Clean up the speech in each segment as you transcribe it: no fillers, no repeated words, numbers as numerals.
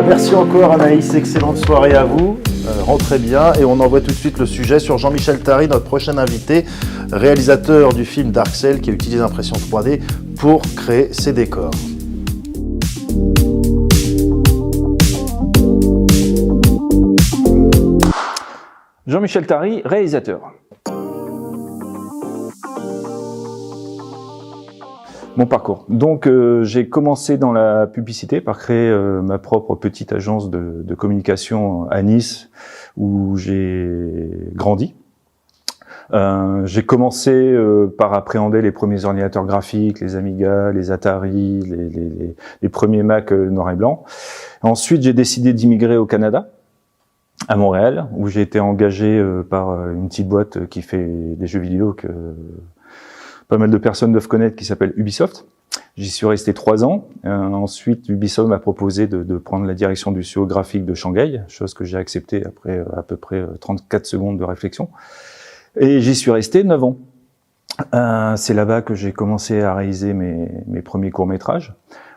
Merci encore Anaïs, excellente soirée à vous. Rentrez bien et on envoie tout de suite le sujet sur Jean-Michel Tary, notre prochain invité, réalisateur du film Dark Cell qui utilise l'impression 3D pour créer ses décors. Jean-Michel Tary, réalisateur. Mon parcours. Donc j'ai commencé dans la publicité par créer ma propre petite agence de communication à Nice où j'ai grandi. J'ai commencé par appréhender les premiers ordinateurs graphiques, les Amiga, les Atari, les premiers Mac noir et blanc. Ensuite j'ai décidé d'immigrer au Canada, à Montréal, où j'ai été engagé par une petite boîte qui fait des jeux vidéo que pas mal de personnes doivent connaître, qui s'appelle Ubisoft. J'y suis resté 3 ans. Ensuite, Ubisoft m'a proposé de prendre la direction du studio graphique de Shanghai, chose que j'ai acceptée après à peu près 34 secondes de réflexion. Et j'y suis resté 9 ans. C'est là-bas que j'ai commencé à réaliser mes premiers courts-métrages.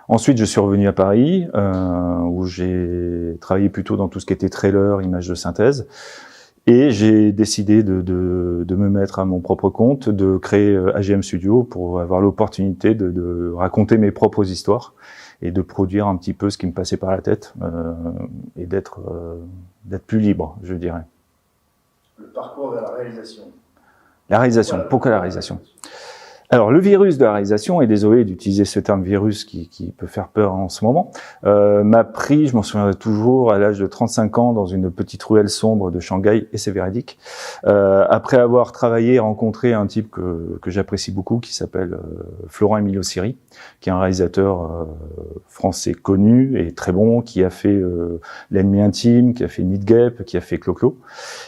Ensuite, je suis revenu à Paris, où j'ai travaillé plutôt dans tout ce qui était trailer, images de synthèse. Et j'ai décidé de me mettre à mon propre compte, de créer AGM Studio pour avoir l'opportunité de raconter mes propres histoires et de produire un petit peu ce qui me passait par la tête et d'être plus libre, je dirais. Le parcours vers la réalisation. La réalisation. Pourquoi la réalisation ? Alors, le virus de la réalisation, et désolé d'utiliser ce terme virus qui peut faire peur en ce moment, m'a pris, je m'en souviendrai toujours, à l'âge de 35 ans, dans une petite ruelle sombre de Shanghai, et c'est véridique. Après avoir travaillé et rencontré un type que j'apprécie beaucoup, qui s'appelle Florent Emilio Siri, qui est un réalisateur français connu et très bon, qui a fait L'Ennemi Intime, qui a fait Need Gap, qui a fait Clo-Clo.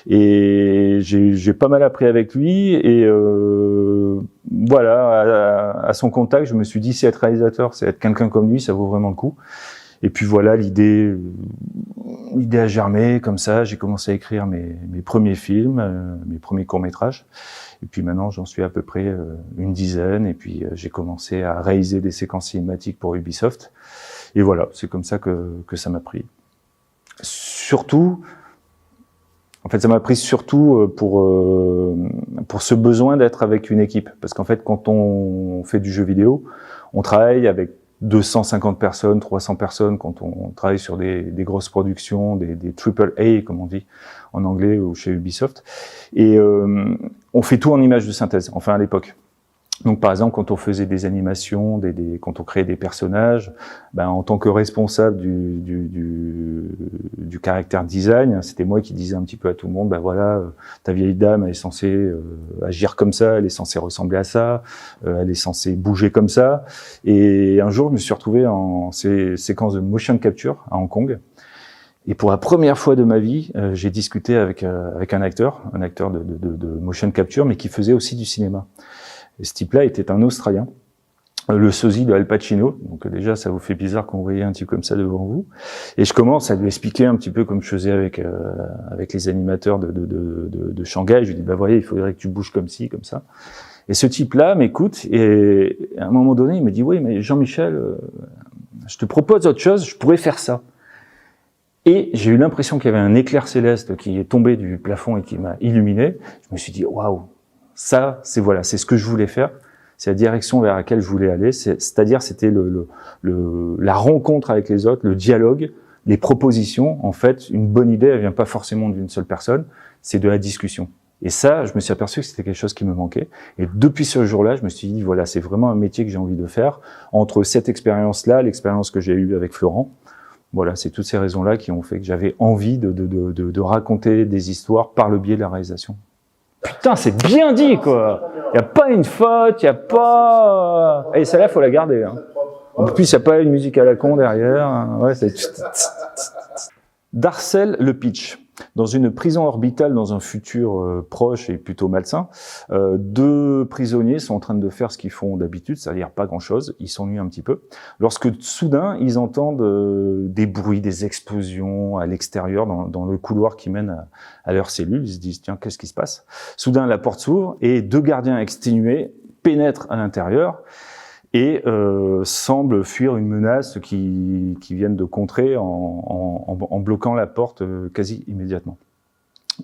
Et j'ai pas mal appris avec lui, et voilà, à son contact, je me suis dit, c'est être réalisateur, c'est être quelqu'un comme lui, ça vaut vraiment le coup. Et puis voilà, l'idée a germé comme ça. J'ai commencé à écrire mes premiers films, mes premiers courts-métrages. Et puis maintenant, j'en suis à peu près une dizaine. Et puis j'ai commencé à réaliser des séquences cinématiques pour Ubisoft. Et voilà, c'est comme ça que ça m'a pris. Surtout, en fait, ça m'a pris surtout pour ce besoin d'être avec une équipe. Parce qu'en fait, quand on fait du jeu vidéo, on travaille avec 250 personnes, 300 personnes quand on travaille sur des grosses productions, des triple A, comme on dit en anglais ou chez Ubisoft. Et on fait tout en images de synthèse, enfin à l'époque. Donc par exemple, quand on faisait des animations, quand on créait des personnages, ben, en tant que responsable du caractère design, c'était moi qui disais un petit peu à tout le monde, ben voilà, ta vieille dame, elle est censée agir comme ça, elle est censée ressembler à ça, elle est censée bouger comme ça. Et un jour, je me suis retrouvé en séquence de motion capture à Hong Kong. Et pour la première fois de ma vie, j'ai discuté avec un acteur de motion capture, mais qui faisait aussi du cinéma. Et ce type-là était un Australien, le sosie de Al Pacino. Donc déjà, ça vous fait bizarre quand vous voyez un type comme ça devant vous. Et je commence à lui expliquer un petit peu comme je faisais avec les animateurs de Shanghai. Je lui dis, bah voyez, il faudrait que tu bouges comme ci, comme ça. Et ce type-là m'écoute et à un moment donné, il me dit, oui, mais Jean-Michel, je te propose autre chose, je pourrais faire ça. Et j'ai eu l'impression qu'il y avait un éclair céleste qui est tombé du plafond et qui m'a illuminé. Je me suis dit, waouh! Ça, c'est ce que je voulais faire. C'est la direction vers laquelle je voulais aller. C'est-à-dire, c'était la rencontre avec les autres, le dialogue, les propositions. En fait, une bonne idée, elle vient pas forcément d'une seule personne. C'est de la discussion. Et ça, je me suis aperçu que c'était quelque chose qui me manquait. Et depuis ce jour-là, je me suis dit, voilà, c'est vraiment un métier que j'ai envie de faire. Entre cette expérience-là, l'expérience que j'ai eue avec Florent, voilà, c'est toutes ces raisons-là qui ont fait que j'avais envie de raconter des histoires par le biais de la réalisation. Putain, c'est bien dit, quoi. Il y a pas une faute, il y a pas. Et celle-là, faut la garder. Hein. En plus, il y a pas une musique à la con derrière. Ouais, c'est. Dark Cell, le pitch. Dans une prison orbitale, dans un futur proche et plutôt malsain, 2 prisonniers sont en train de faire ce qu'ils font d'habitude, c'est-à-dire pas grand-chose, ils s'ennuient un petit peu, lorsque soudain, ils entendent des bruits, des explosions à l'extérieur, dans le couloir qui mène à leur cellule. Ils se disent, tiens, qu'est-ce qui se passe ? Soudain, la porte s'ouvre et 2 gardiens exténués pénètrent à l'intérieur et semblent fuir une menace qui viennent de contrer en bloquant la porte quasi immédiatement.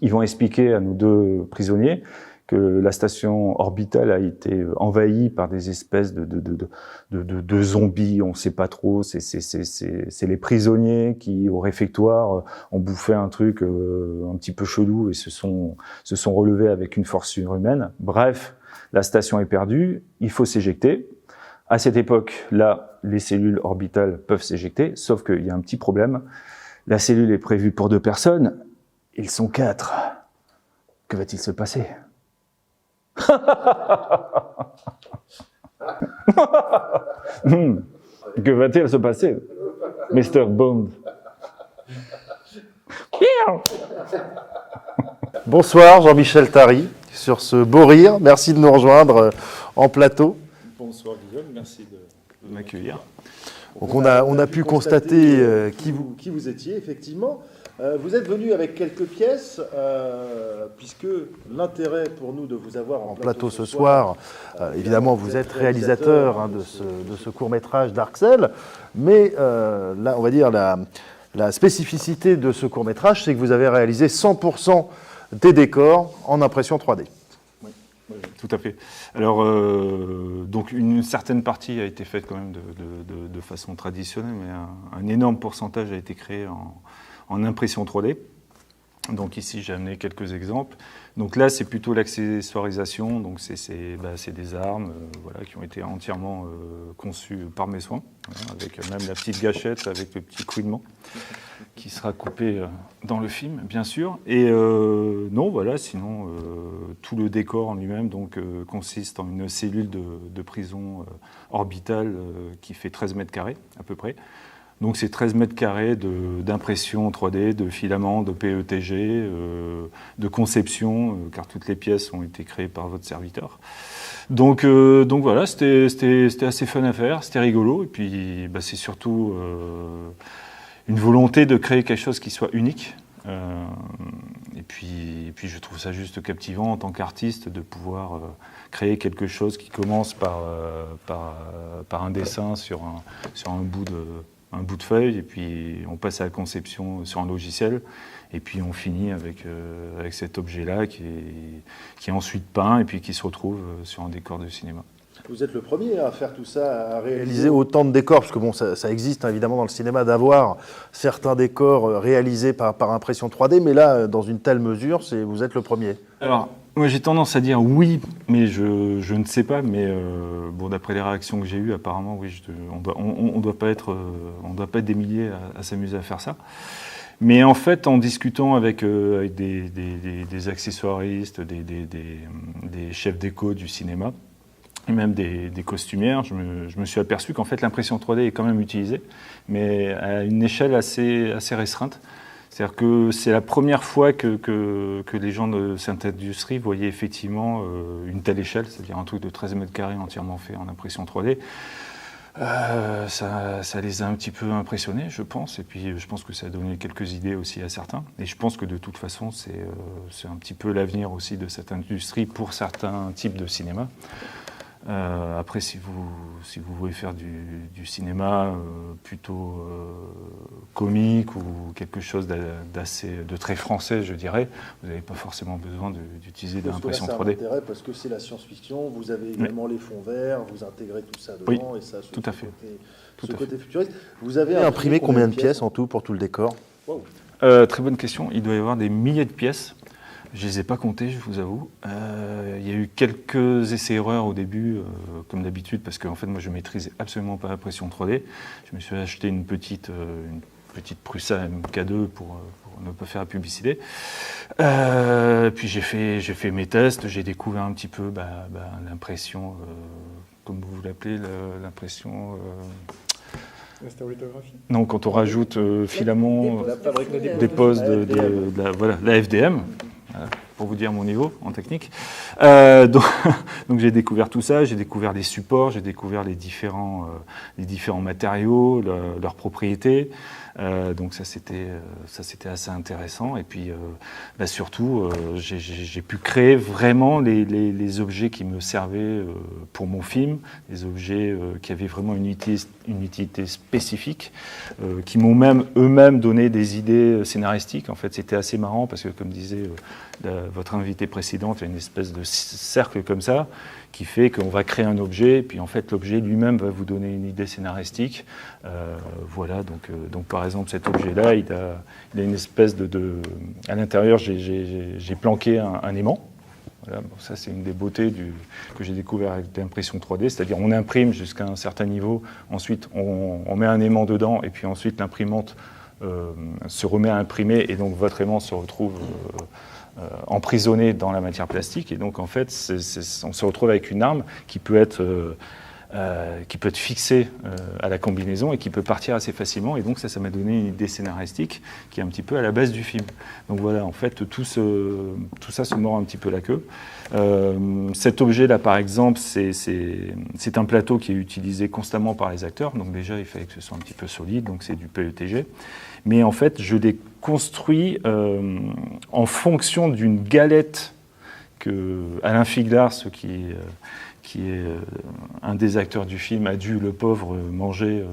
Ils vont expliquer à nos 2 prisonniers que la station orbitale a été envahie par des espèces de zombies, on ne sait pas trop, c'est les prisonniers qui, au réfectoire, ont bouffé un truc un petit peu chelou et se sont relevés avec une force surhumaine. Bref, la station est perdue, il faut s'éjecter. À cette époque-là, les cellules orbitales peuvent s'éjecter, sauf qu'il y a un petit problème. La cellule est prévue pour 2 personnes, ils sont 4. Que va-t-il se passer ? Que va-t-il se passer, Mr. Bond? Bonsoir Jean-Michel Tary, sur ce beau rire. Merci de nous rejoindre en plateau. Bonsoir Guillaume, merci de m'accueillir. Donc on a pu constater qui vous étiez, effectivement. Vous êtes venu avec quelques pièces, puisque l'intérêt pour nous de vous avoir en plateau ce soir, évidemment vous êtes réalisateur de ce court-métrage Darkcell, mais là on va dire la spécificité de ce court-métrage, c'est que vous avez réalisé 100% des décors en impression 3D. Oui, tout à fait. Alors, donc une certaine partie a été faite quand même de façon traditionnelle, mais un énorme pourcentage a été créé en impression 3D. Donc ici, j'ai amené quelques exemples. Donc là, c'est plutôt l'accessoirisation. Donc c'est des armes voilà, qui ont été entièrement conçues par mes soins, voilà, avec même la petite gâchette avec le petit couinement qui sera coupé dans le film, bien sûr. Et non, voilà, sinon, tout le décor en lui-même donc, consiste en une cellule de prison orbitale qui fait 13 mètres carrés à peu près. Donc c'est 13 mètres carrés d'impression 3D, de filaments, de PETG, de conception, car toutes les pièces ont été créées par votre serviteur. Donc voilà, c'était assez fun à faire, c'était rigolo, et puis bah, c'est surtout une volonté de créer quelque chose qui soit unique. Et puis je trouve ça juste captivant en tant qu'artiste de pouvoir créer quelque chose qui commence par un dessin sur un bout de feuille, et puis on passe à la conception sur un logiciel, et puis on finit avec cet objet-là qui est ensuite peint, et puis qui se retrouve sur un décor de cinéma. Vous êtes le premier à faire tout ça, à réaliser autant de décors, parce que bon, ça existe évidemment dans le cinéma d'avoir certains décors réalisés par impression 3D, mais là, dans une telle mesure, vous êtes le premier. Alors, moi j'ai tendance à dire oui, mais je ne sais pas, mais bon, d'après les réactions que j'ai eues, apparemment, oui, on doit pas être des milliers à s'amuser à faire ça. Mais en fait, en discutant avec des accessoiristes, des chefs déco du cinéma, et même des costumières, je me suis aperçu qu'en fait l'impression 3D est quand même utilisée, mais à une échelle assez restreinte. C'est-à-dire que c'est la première fois que les gens de cette industrie voyaient effectivement une telle échelle, c'est-à-dire un truc de 13 mètres carrés entièrement fait en impression 3D. Ça les a un petit peu impressionnés, je pense, et puis je pense que ça a donné quelques idées aussi à certains. Et je pense que de toute façon, c'est un petit peu l'avenir aussi de cette industrie pour certains types de cinéma. Après, si vous voulez faire du cinéma plutôt comique ou quelque chose de très français, je dirais, vous n'avez pas forcément besoin d'utiliser de l'impression 3D. Parce que c'est la science-fiction, vous avez également les fonds verts, vous intégrez tout ça dedans, oui, et ça, tout à fait. Côté futuriste. Vous avez imprimé combien de pièces en tout pour tout le décor? Wow. Très bonne question. Il doit y avoir des milliers de pièces. Je ne les ai pas comptées, je vous avoue. Il y a eu quelques essais-erreurs au début, comme d'habitude, parce qu'en fait, moi, je ne maîtrisais absolument pas l'impression 3D. Je me suis acheté une petite Prusa MK2 pour ne pas faire la publicité. Puis j'ai fait mes tests, j'ai découvert un petit peu l'impression, comme vous l'appelez, l'impression... La stéréotographie. Non, quand on rajoute filaments, des poses de la FDM. Voilà. pour vous dire mon niveau en technique. Donc j'ai découvert tout ça, j'ai découvert les supports, j'ai découvert les différents matériaux, leurs propriétés. Donc ça c'était assez intéressant. Et puis surtout, j'ai pu créer vraiment les objets qui me servaient pour mon film, des objets qui avaient vraiment une utilité spécifique, qui m'ont même eux-mêmes donné des idées scénaristiques. En fait, c'était assez marrant parce que, comme disait votre invité précédente, il y a une espèce de cercle comme ça qui fait qu'on va créer un objet, et puis en fait l'objet lui-même va vous donner une idée scénaristique. Voilà, donc par exemple cet objet-là, il a une espèce à l'intérieur, j'ai planqué un aimant. Voilà, bon, ça c'est une des beautés que j'ai découvert avec l'impression 3D, c'est-à-dire on imprime jusqu'à un certain niveau, ensuite on met un aimant dedans, et puis ensuite l'imprimante se remet à imprimer, et donc votre aimant se retrouve emprisonné dans la matière plastique, et donc en fait on se retrouve avec une arme qui peut être fixée à la combinaison et qui peut partir assez facilement, et donc ça m'a donné une idée scénaristique qui est un petit peu à la base du film. Donc voilà, en fait tout ça se mord un petit peu la queue. Cet objet-là, par exemple, c'est un plateau qui est utilisé constamment par les acteurs, donc déjà il fallait que ce soit un petit peu solide, donc c'est du PETG. Mais en fait, je l'ai construit en fonction d'une galette que Alain Figlar, qui est un des acteurs du film, a dû, le pauvre, manger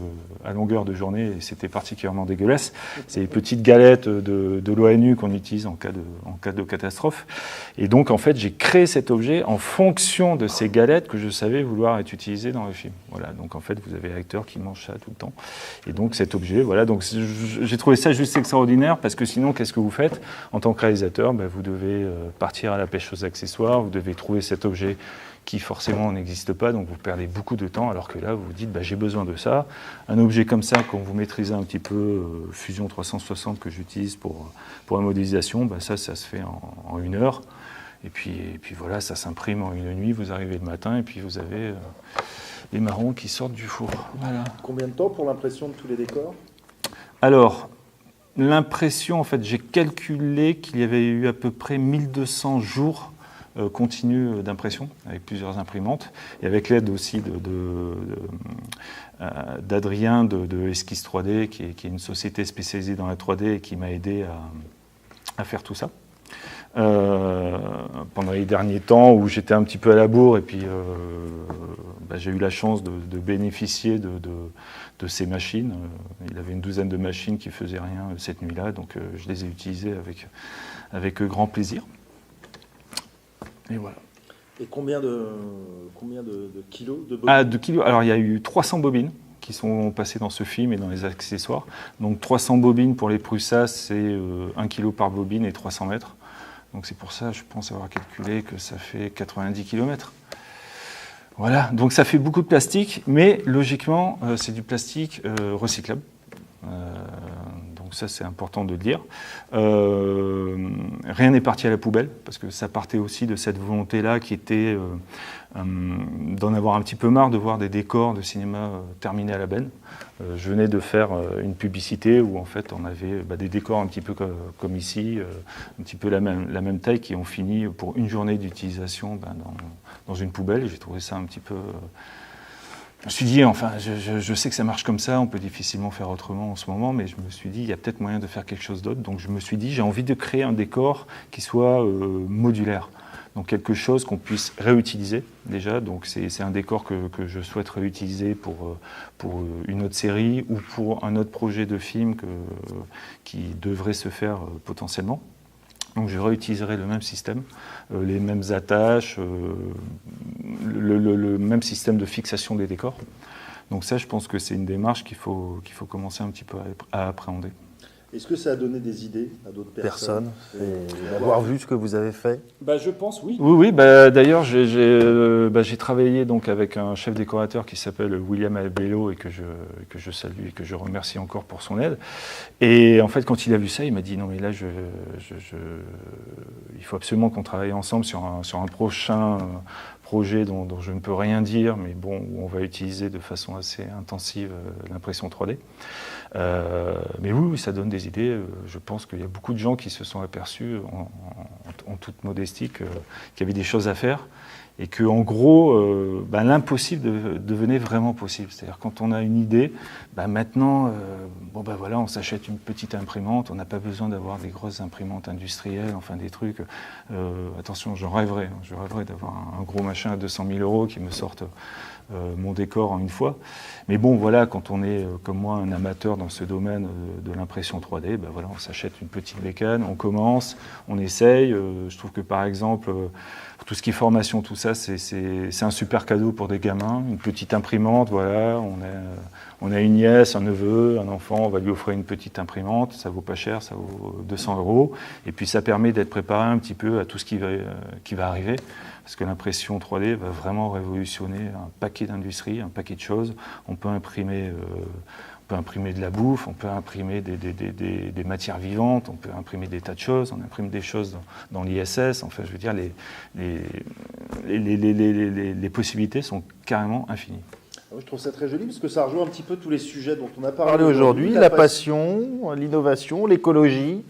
à longueur de journée, et c'était particulièrement dégueulasse. C'est les petites galettes de l'ONU qu'on utilise en cas de catastrophe. Et donc, en fait, j'ai créé cet objet en fonction de ces galettes que je savais vouloir être utilisées dans le film. Voilà, donc en fait, vous avez l'acteur qui mange ça tout le temps. Et donc, cet objet, voilà, donc j'ai trouvé ça juste extraordinaire, parce que sinon, qu'est-ce que vous faites en tant que réalisateur? Vous devez partir à la pêche aux accessoires, vous devez trouver cet objet qui forcément n'existe pas, donc vous perdez beaucoup de temps, alors que là, vous vous dites, j'ai besoin de ça. Un objet comme ça, quand vous maîtrisez un petit peu Fusion 360 que j'utilise pour la modélisation, ça se fait en 1 heure. Et puis voilà, ça s'imprime en 1 nuit, vous arrivez le matin, et puis vous avez les marrons qui sortent du four. Voilà. Combien de temps pour l'impression de tous les décors? Alors, l'impression, en fait, j'ai calculé qu'il y avait eu à peu près 1200 jours continu d'impression, avec plusieurs imprimantes, et avec l'aide aussi d'Adrien de Esquisse 3D, qui est une société spécialisée dans la 3D et qui m'a aidé à faire tout ça. Pendant les derniers temps où j'étais un petit peu à la bourre, et puis j'ai eu la chance de bénéficier de ces machines. Il avait une douzaine de machines qui faisaient rien cette nuit-là, donc je les ai utilisées avec grand plaisir. Et voilà. Et combien de kilos de bobines? De kilos. Alors il y a eu 300 bobines qui sont passées dans ce film et dans les accessoires. Donc 300 bobines pour les Prusa, c'est 1 kg par bobine et 300 mètres. Donc c'est pour ça, je pense avoir calculé que ça fait 90 km. Voilà, donc ça fait beaucoup de plastique, mais logiquement, c'est du plastique recyclable. Donc ça, c'est important de le dire. Rien n'est parti à la poubelle, parce que ça partait aussi de cette volonté-là qui était d'en avoir un petit peu marre de voir des décors de cinéma terminés à la benne. Je venais de faire une publicité où en fait on avait des décors un petit peu comme ici, un petit peu la même taille, qui ont fini pour une journée d'utilisation dans une poubelle, et j'ai trouvé ça un petit peu... Je me suis dit, enfin, je sais que ça marche comme ça, on peut difficilement faire autrement en ce moment, mais je me suis dit, il y a peut-être moyen de faire quelque chose d'autre. Donc je me suis dit, j'ai envie de créer un décor qui soit modulaire. Donc quelque chose qu'on puisse réutiliser déjà. Donc c'est un décor que je souhaite réutiliser pour une autre série ou pour un autre projet de film qui devrait se faire potentiellement. Donc je réutiliserai le même système, les mêmes attaches, le même système de fixation des décors. Donc ça, je pense que c'est une démarche qu'il faut commencer un petit peu à appréhender. Est-ce que ça a donné des idées à d'autres personnes d'avoir vu ce que vous avez fait? Je pense, oui. Oui. D'ailleurs, j'ai travaillé donc avec un chef décorateur qui s'appelle William Albello, et que je salue et que je remercie encore pour son aide. Et en fait, quand il a vu ça, il m'a dit non mais là, il faut absolument qu'on travaille ensemble sur un prochain projet dont je ne peux rien dire, mais bon, où on va utiliser de façon assez intensive l'impression 3D. Mais oui, ça donne des idées. Je pense qu'il y a beaucoup de gens qui se sont aperçus, en toute modestie, qu'il y avait des choses à faire. Et que, en gros, l'impossible devenait vraiment possible. C'est-à-dire quand on a une idée, maintenant, voilà, on s'achète une petite imprimante. On n'a pas besoin d'avoir des grosses imprimantes industrielles, enfin des trucs. Attention, je rêverais d'avoir un gros machin à 200 000 € qui me sorte mon décor en une fois. Mais bon, voilà, quand on est, comme moi, un amateur dans ce domaine de l'impression 3D, voilà, on s'achète une petite bécane, on commence, on essaye. Je trouve que, par exemple, tout ce qui est formation, tout ça, c'est un super cadeau pour des gamins. Une petite imprimante, voilà, on a une nièce, un neveu, un enfant, on va lui offrir une petite imprimante, ça vaut pas cher, ça vaut 200 €. Et puis ça permet d'être préparé un petit peu à tout ce qui va arriver. Parce que l'impression 3D va vraiment révolutionner un paquet d'industries, un paquet de choses. On peut imprimer de la bouffe, on peut imprimer des matières vivantes, on peut imprimer des tas de choses, on imprime des choses dans l'ISS. Enfin, je veux dire, les possibilités sont carrément infinies. Je trouve ça très joli parce que ça rejoint un petit peu tous les sujets dont on a parlé aujourd'hui. La passion, l'innovation, l'écologie.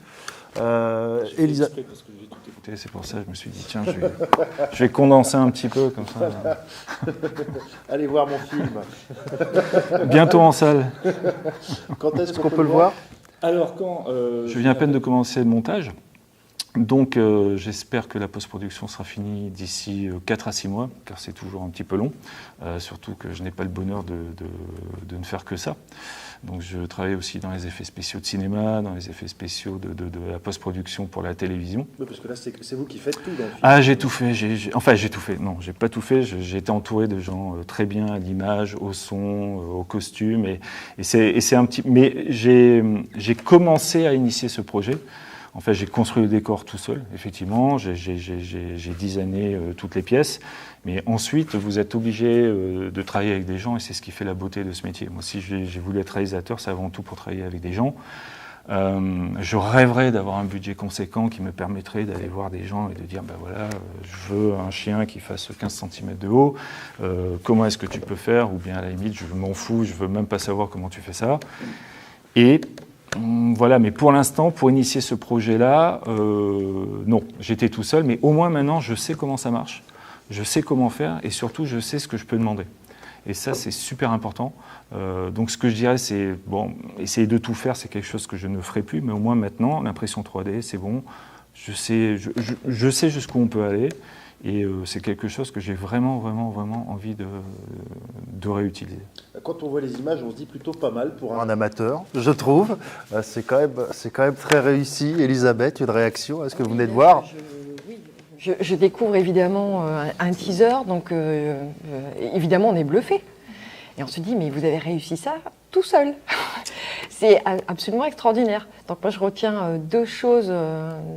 Elisa... C'est pour ça que je me suis dit, tiens, je vais condenser un petit peu comme ça. Allez voir mon film. Bientôt en salle. Quand est-ce qu'on peut le voir? Alors, je viens à peine de commencer le montage. Donc j'espère que la post-production sera finie d'ici 4 à 6 mois, car c'est toujours un petit peu long, surtout que je n'ai pas le bonheur de ne faire que ça. Donc je travaille aussi dans les effets spéciaux de cinéma, dans les effets spéciaux de la post-production pour la télévision. Oui, parce que là, c'est vous qui faites tout dans le film. Ah, j'ai tout fait. J'ai tout fait. Non, j'ai pas tout fait. J'ai été entouré de gens très bien à l'image, au son, au costume. Et c'est un petit... Mais j'ai commencé à initier ce projet. En fait, j'ai construit le décor tout seul, effectivement. J'ai designé toutes les pièces. Mais ensuite, vous êtes obligé de travailler avec des gens et c'est ce qui fait la beauté de ce métier. Moi, si j'ai voulu être réalisateur, c'est avant tout pour travailler avec des gens. Je rêverais d'avoir un budget conséquent qui me permettrait d'aller voir des gens et de dire, voilà, je veux un chien qui fasse 15 cm de haut. Comment est-ce que tu peux faire? Ou bien, à la limite, je m'en fous, je veux même pas savoir comment tu fais ça. Et... voilà, mais pour l'instant, pour initier ce projet-là, non, j'étais tout seul, mais au moins maintenant, je sais comment ça marche, je sais comment faire, et surtout, je sais ce que je peux demander. Et ça, c'est super important. Donc, ce que je dirais, c'est, essayer de tout faire, c'est quelque chose que je ne ferai plus, mais au moins maintenant, l'impression 3D, c'est bon, je sais jusqu'où on peut aller, et c'est quelque chose que j'ai vraiment envie de réutiliser. Quand on voit les images, on se dit plutôt pas mal pour un amateur, je trouve. C'est quand même très réussi. Elisabeth, une réaction? Est-ce que vous venez de voir? Je découvre évidemment un teaser, donc évidemment on est bluffé. Et on se dit, mais vous avez réussi ça tout seul. C'est absolument extraordinaire. Donc moi je retiens 2 choses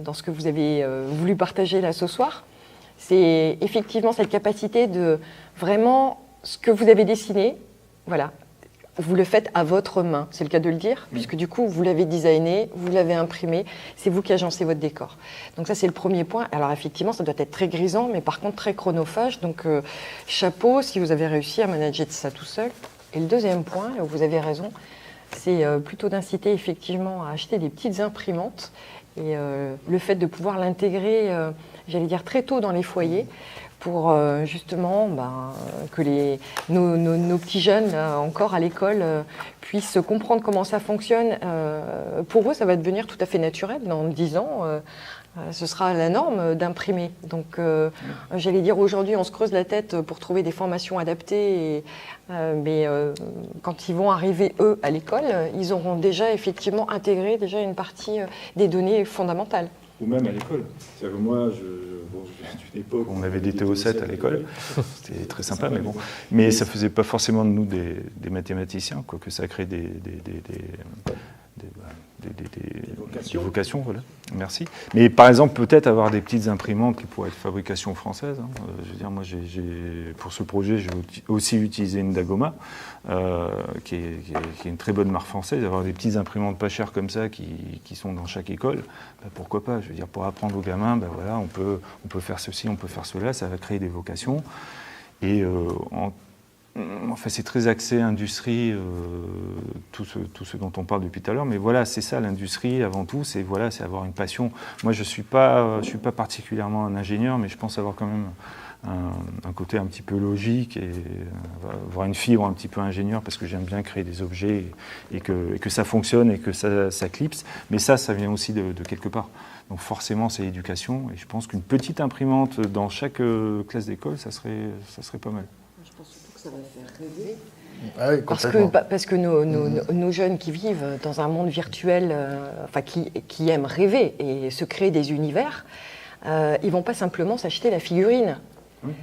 dans ce que vous avez voulu partager là ce soir. C'est effectivement cette capacité de vraiment, ce que vous avez dessiné, voilà, vous le faites à votre main, c'est le cas de le dire, puisque du coup, vous l'avez designé, vous l'avez imprimé, c'est vous qui agencez votre décor. Donc ça, c'est le premier point. Alors effectivement, ça doit être très grisant, mais par contre très chronophage. Donc chapeau si vous avez réussi à manager ça tout seul. Et le deuxième point, là où vous avez raison, c'est plutôt d'inciter effectivement à acheter des petites imprimantes. Et le fait de pouvoir l'intégrer, j'allais dire très tôt dans les foyers, pour justement que nos petits jeunes, encore à l'école, puissent comprendre comment ça fonctionne. Pour eux, ça va devenir tout à fait naturel. Dans 10 ans, ce sera la norme d'imprimer. Donc, j'allais dire, aujourd'hui, on se creuse la tête pour trouver des formations adaptées. Mais quand ils vont arriver, eux, à l'école, ils auront déjà effectivement intégré déjà une partie des données fondamentales. Ou même à l'école. C'est-à-dire que moi, je viens d'une époque où on avait des TO7 à l'école. C'était très sympa, mais bon. Mais ça ne faisait pas forcément de nous des mathématiciens, quoique ça crée des des vocations, voilà. Merci. Mais par exemple, peut-être avoir des petites imprimantes qui pourraient être fabrication française. Je veux dire, moi, pour ce projet, j'ai aussi utilisé une Dagoma, qui est une très bonne marque française. Avoir des petites imprimantes pas chères comme ça qui sont dans chaque école, pourquoi pas. Je veux dire, pour apprendre aux gamins, voilà, on peut faire ceci, on peut faire cela, ça va créer des vocations. Et enfin, c'est très axé industrie, tout ce dont on parle depuis tout à l'heure, mais voilà, c'est ça l'industrie avant tout, c'est avoir une passion. Moi, je suis pas particulièrement un ingénieur, mais je pense avoir quand même un côté un petit peu logique et avoir une fibre un petit peu ingénieur parce que j'aime bien créer des objets et que ça fonctionne et que ça clipse. Mais ça vient aussi de quelque part. Donc forcément, c'est l'éducation et je pense qu'une petite imprimante dans chaque classe d'école, ça serait pas mal. Je pense surtout que ça va faire rêver. Ah oui, Parce que nos jeunes qui vivent dans un monde virtuel, enfin qui aiment rêver et se créer des univers, ils vont pas simplement s'acheter la figurine.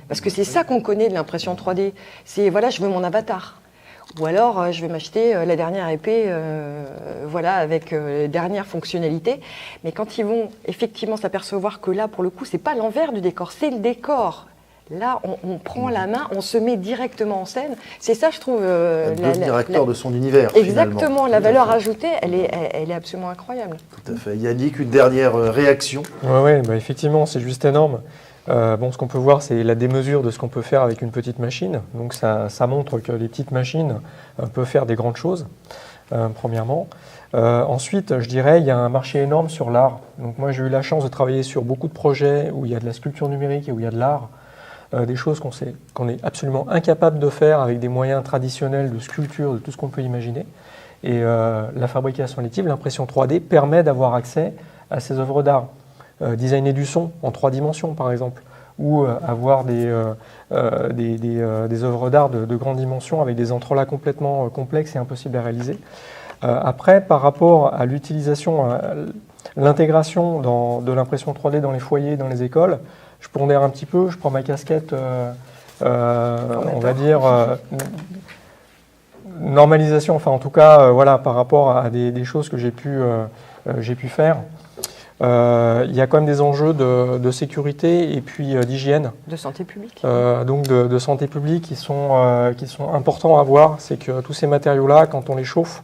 Parce que c'est ça qu'on connaît de l'impression 3D. C'est voilà, je veux mon avatar. Ou alors je vais m'acheter la dernière épée, voilà, avec les dernières fonctionnalités. Mais quand ils vont effectivement s'apercevoir que là, pour le coup, c'est pas l'envers du décor, c'est le décor. Là, on prend la main, on se met directement en scène. C'est ça, je trouve. Le directeur de son univers. Exactement, finalement. la valeur ajoutée, elle est absolument incroyable. Tout à fait. Yannick, une dernière réaction. Oui, effectivement, c'est juste énorme. Ce qu'on peut voir, c'est la démesure de ce qu'on peut faire avec une petite machine. Donc ça montre que les petites machines peuvent faire des grandes choses, premièrement. Ensuite, je dirais, il y a un marché énorme sur l'art. Donc moi, j'ai eu la chance de travailler sur beaucoup de projets où il y a de la sculpture numérique et où il y a de l'art. Des choses qu'on est absolument incapable de faire avec des moyens traditionnels de sculpture, de tout ce qu'on peut imaginer. Et la fabrication additive, l'impression 3D, permet d'avoir accès à ces œuvres d'art. Designer du son en 3 dimensions, par exemple, ou avoir des œuvres d'art de grande dimension avec des entrelacs complètement complexes et impossibles à réaliser. Après, par rapport à l'utilisation, l'intégration de l'impression 3D dans les foyers, dans les écoles, je pondère un petit peu, je prends ma casquette, on va dire, normalisation, enfin en tout cas, voilà, par rapport à des choses que j'ai pu faire. Il y a quand même des enjeux de sécurité et puis d'hygiène. De santé publique. Donc de santé publique qui sont importants à voir. C'est que tous ces matériaux-là, quand on les chauffe,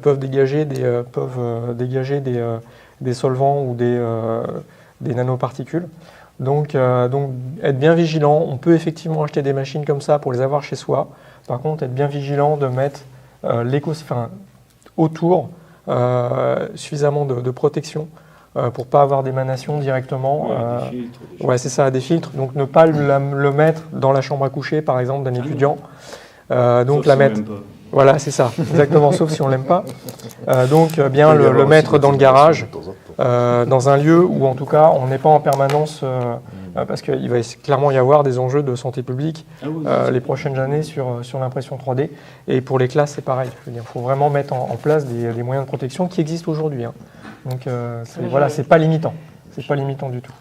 peuvent dégager des solvants ou des nanoparticules. Donc être bien vigilant. On peut effectivement acheter des machines comme ça pour les avoir chez soi. Par contre, être bien vigilant de mettre autour suffisamment de protection pour ne pas avoir d'émanation directement. Des filtres, ouais, c'est ça, des filtres. Donc ne pas le mettre dans la chambre à coucher, par exemple, d'un étudiant. Donc sauf la si mettre. Voilà, c'est ça, exactement, sauf si on l'aime pas. Donc bien le mettre dans le garage, dans un lieu où en tout cas on n'est pas en permanence, parce qu'il va clairement y avoir des enjeux de santé publique les prochaines années sur l'impression 3D. Et pour les classes, c'est pareil. Il faut vraiment mettre en place des moyens de protection qui existent aujourd'hui. Donc voilà, c'est pas limitant. C'est pas limitant du tout.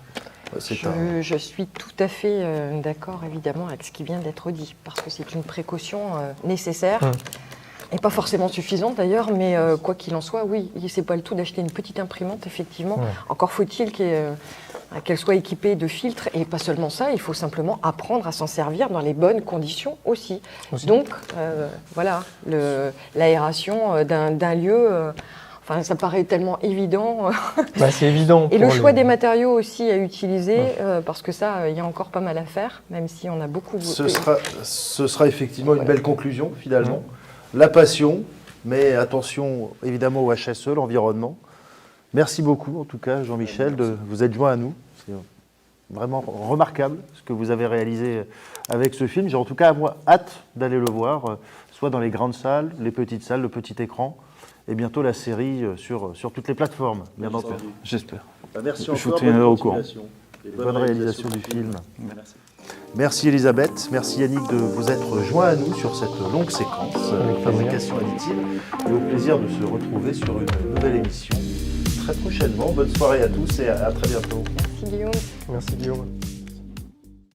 Je suis tout à fait d'accord, évidemment, avec ce qui vient d'être dit, parce que c'est une précaution nécessaire, et pas forcément suffisante d'ailleurs, mais quoi qu'il en soit, oui, c'est pas le tout d'acheter une petite imprimante, effectivement. Encore faut-il qu'elle soit équipée de filtres, et pas seulement ça, il faut simplement apprendre à s'en servir dans les bonnes conditions aussi. Donc, voilà, l'aération d'un lieu... Enfin, ça paraît tellement évident. C'est évident. Et le choix des matériaux aussi à utiliser, parce que ça, il y a encore pas mal à faire, même si on a beaucoup... Ce sera effectivement une belle conclusion, finalement. La passion, mais attention, évidemment, au HSE, l'environnement. Merci beaucoup, en tout cas, Jean-Michel, de vous être joint à nous. C'est vraiment remarquable, ce que vous avez réalisé avec ce film. J'ai en tout cas, moi, hâte d'aller le voir, soit dans les grandes salles, les petites salles, le petit écran, et bientôt la série sur toutes les plateformes, bien entendu. J'espère. Merci encore. Je vous tiendrai au courant. Bonne réalisation du film. Merci Elisabeth, merci Yannick de vous être joint à nous sur cette longue séquence fabrication additive et au plaisir de se retrouver sur une nouvelle émission très prochainement. Bonne soirée à tous et à très bientôt. Merci Guillaume. Merci Guillaume.